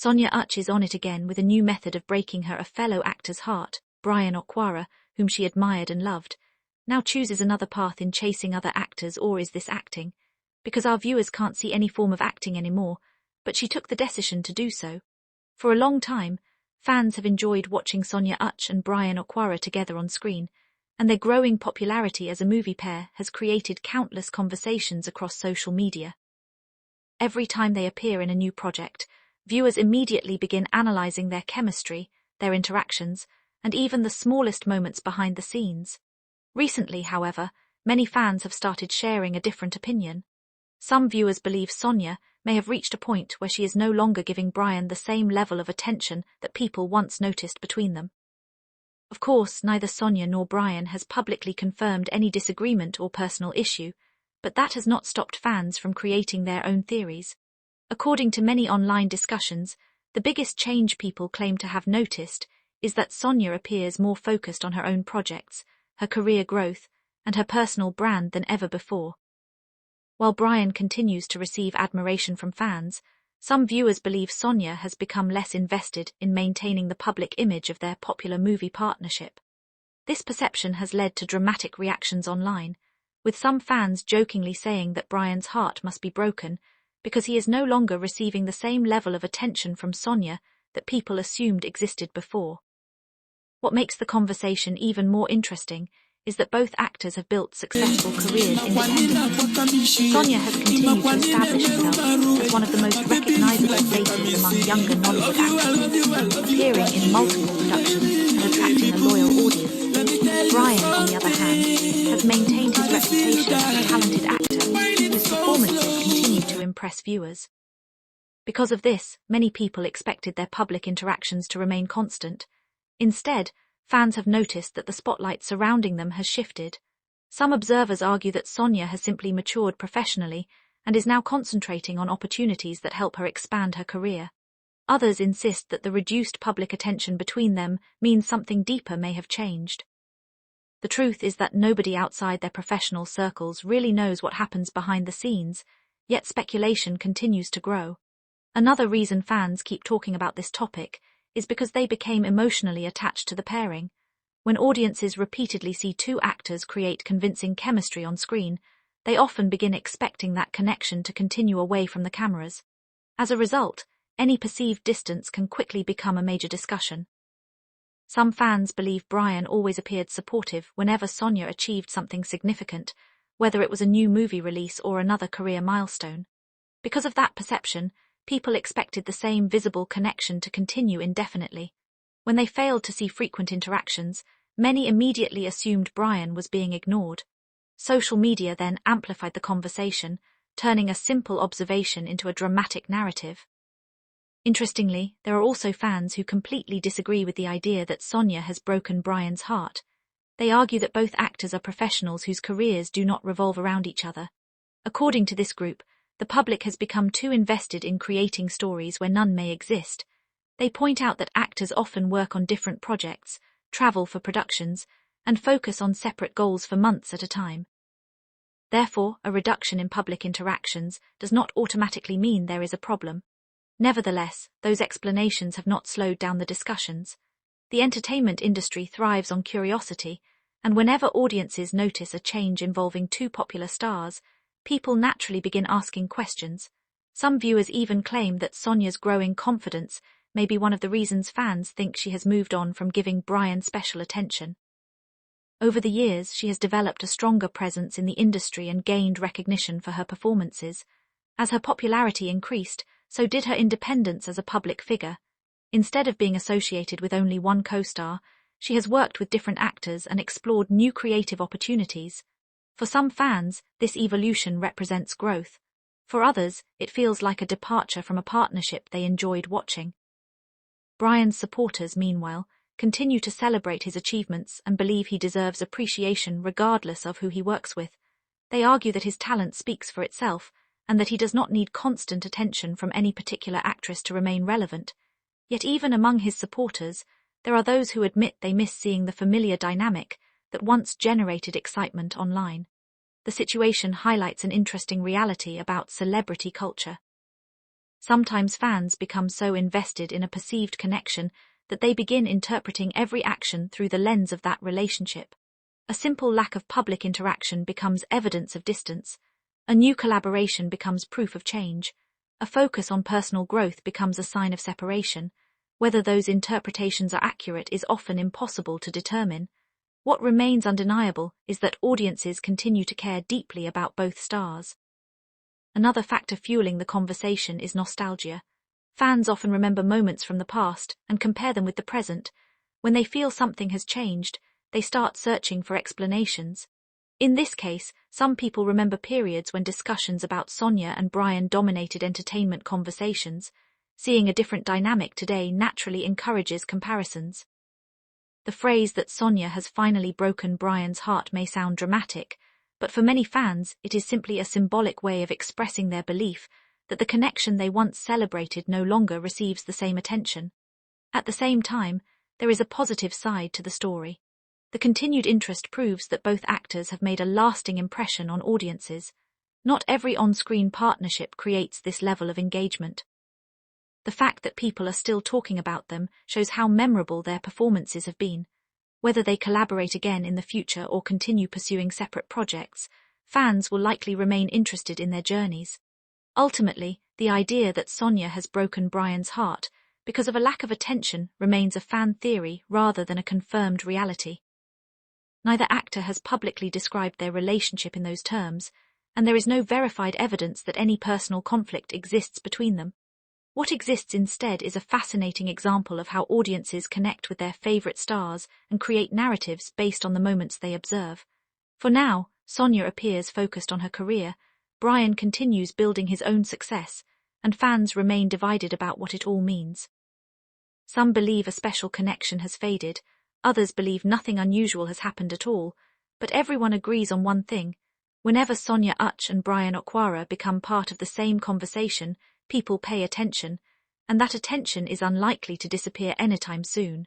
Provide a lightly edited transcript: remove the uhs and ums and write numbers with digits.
Sonia Uche is on it again with a new method of breaking a fellow actor's heart. Bryan Okwara, whom she admired and loved, now chooses another path in chasing other actors. Or is this acting? Because our viewers can't see any form of acting anymore, but she took the decision to do so. For a long time, fans have enjoyed watching Sonia Uche and Bryan Okwara together on screen, and their growing popularity as a movie pair has created countless conversations across social media. Every time they appear in a new project, viewers immediately begin analyzing their chemistry, their interactions, and even the smallest moments behind the scenes. Recently, however, many fans have started sharing a different opinion. Some viewers believe Sonia may have reached a point where she is no longer giving Bryan the same level of attention that people once noticed between them. Of course, neither Sonia nor Bryan has publicly confirmed any disagreement or personal issue, but that has not stopped fans from creating their own theories. According to many online discussions, the biggest change people claim to have noticed is that Sonia appears more focused on her own projects, her career growth, and her personal brand than ever before. While Bryan continues to receive admiration from fans, some viewers believe Sonia has become less invested in maintaining the public image of their popular movie partnership. This perception has led to dramatic reactions online, with some fans jokingly saying that Bryan's heart must be broken because he is no longer receiving the same level of attention from Sonia that people assumed existed before. What makes the conversation even more interesting is that both actors have built successful careers independently. Sonia has continued to establish herself as one of the most recognizable faces among younger Nollywood actors, appearing in multiple productions and attracting a loyal audience. Bryan, on the other hand, has maintained his reputation as a talented actor whose performances continue to impress viewers. Because of this, many people expected their public interactions to remain constant. Instead, fans have noticed that the spotlight surrounding them has shifted. Some observers argue that Sonia has simply matured professionally and is now concentrating on opportunities that help her expand her career. Others insist that the reduced public attention between them means something deeper may have changed. The truth is that nobody outside their professional circles really knows what happens behind the scenes, yet speculation continues to grow. Another reason fans keep talking about this topic is because they became emotionally attached to the pairing. When audiences repeatedly see two actors create convincing chemistry on screen, they often begin expecting that connection to continue away from the cameras. As a result, any perceived distance can quickly become a major discussion. Some fans believe Bryan always appeared supportive whenever Sonia achieved something significant, whether it was a new movie release or another career milestone. Because of that perception, people expected the same visible connection to continue indefinitely. When they failed to see frequent interactions, many immediately assumed Bryan was being ignored. Social media then amplified the conversation, turning a simple observation into a dramatic narrative. Interestingly, there are also fans who completely disagree with the idea that Sonia has broken Bryan's heart. They argue that both actors are professionals whose careers do not revolve around each other. According to this group, the public has become too invested in creating stories where none may exist. They point out that actors often work on different projects, travel for productions, and focus on separate goals for months at a time. Therefore, a reduction in public interactions does not automatically mean there is a problem. Nevertheless, those explanations have not slowed down the discussions. The entertainment industry thrives on curiosity, and whenever audiences notice a change involving two popular stars, people naturally begin asking questions. Some viewers even claim that Sonia's growing confidence may be one of the reasons fans think she has moved on from giving Bryan special attention. Over the years, she has developed a stronger presence in the industry and gained recognition for her performances. As her popularity increased, so did her independence as a public figure. Instead of being associated with only one co-star, she has worked with different actors and explored new creative opportunities. For some fans, this evolution represents growth. For others, it feels like a departure from a partnership they enjoyed watching. Bryan's supporters, meanwhile, continue to celebrate his achievements and believe he deserves appreciation regardless of who he works with. They argue that his talent speaks for itself, and that he does not need constant attention from any particular actress to remain relevant. Yet even among his supporters, there are those who admit they miss seeing the familiar dynamic that once generated excitement online. The situation highlights an interesting reality about celebrity culture. Sometimes fans become so invested in a perceived connection that they begin interpreting every action through the lens of that relationship. A simple lack of public interaction becomes evidence of distance. A new collaboration becomes proof of change. A focus on personal growth becomes a sign of separation. Whether those interpretations are accurate is often impossible to determine. What remains undeniable is that audiences continue to care deeply about both stars. Another factor fueling the conversation is nostalgia. Fans often remember moments from the past and compare them with the present. When they feel something has changed, they start searching for explanations. In this case, some people remember periods when discussions about Sonia and Bryan dominated entertainment conversations. Seeing a different dynamic today naturally encourages comparisons. The phrase that Sonia has finally broken Bryan's heart may sound dramatic, but for many fans it is simply a symbolic way of expressing their belief that the connection they once celebrated no longer receives the same attention. At the same time, there is a positive side to the story. The continued interest proves that both actors have made a lasting impression on audiences. Not every on-screen partnership creates this level of engagement. The fact that people are still talking about them shows how memorable their performances have been. Whether they collaborate again in the future or continue pursuing separate projects, fans will likely remain interested in their journeys. Ultimately, the idea that Sonia has broken Bryan's heart because of a lack of attention remains a fan theory rather than a confirmed reality. Neither actor has publicly described their relationship in those terms, and there is no verified evidence that any personal conflict exists between them. What exists instead is a fascinating example of how audiences connect with their favorite stars and create narratives based on the moments they observe. For now, Sonia appears focused on her career, Bryan continues building his own success, and fans remain divided about what it all means. Some believe a special connection has faded, others believe nothing unusual has happened at all, but everyone agrees on one thing. Whenever Sonia Uche and Bryan Okwara become part of the same conversation, people pay attention, and that attention is unlikely to disappear anytime soon.